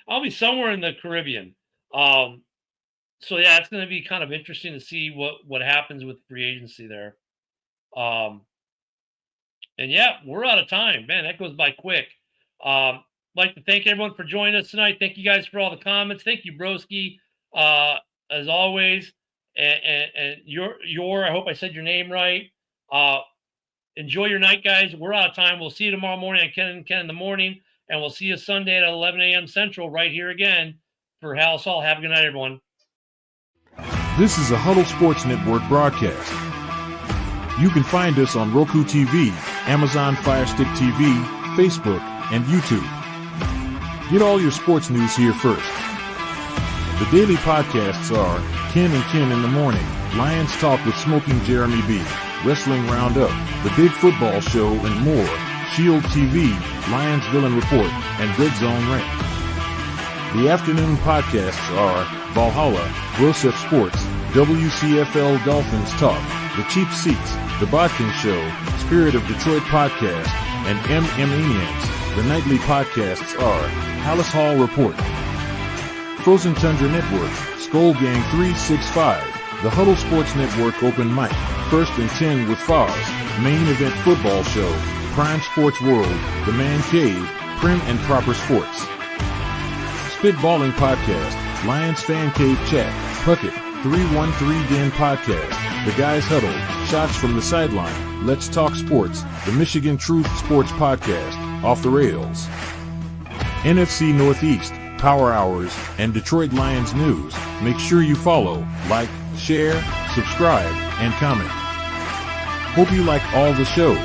I'll be somewhere in the Caribbean. So yeah, it's going to be kind of interesting to see what happens with free agency there. And yeah, we're out of time, man. That goes by quick. Like to thank everyone for joining us tonight. Thank you guys for all the comments. Thank you, Broski, as always. And your I hope I said your name right. Enjoy your night, guys. We're out of time. We'll see you tomorrow morning on Ken and Ken in the morning, and we'll see you Sunday at 11 a.m. Central right here again for Halas Hall. Have a good night, everyone. This is a Huddle Sports Network broadcast. You can find us on Roku TV, Amazon Fire Stick TV, Facebook, and YouTube. Get all your sports news here first. The daily podcasts are Ken and Ken in the Morning, Lions Talk with Smoking Jeremy B., Wrestling Roundup, The Big Football Show, and more, Shield TV, Lions Villain Report, and Red Zone Rant. The afternoon podcasts are Valhalla, Grosef Sports, WCFL Dolphins Talk, The Cheap Seats, The Bodkin Show, Spirit of Detroit Podcast, and Maniacs. The nightly podcasts are Halas Hall Report, Frozen Tundra Network, Skull Gang 365, The Huddle Sports Network Open Mic, First and 10 with Foz, Main Event Football Show, Prime Sports World, The Man Cave, Prim and Proper Sports. Spitballing Podcast, Lions Fan Cave Chat, Puckett, 313 Den Podcast, The Guys Huddle, Shots from the Sideline, Let's Talk Sports, The Michigan Truth Sports Podcast, Off the Rails. NFC Northeast, Power Hours, and Detroit Lions News. Make sure you follow, like, share, subscribe, and comment. Hope you like all the shows.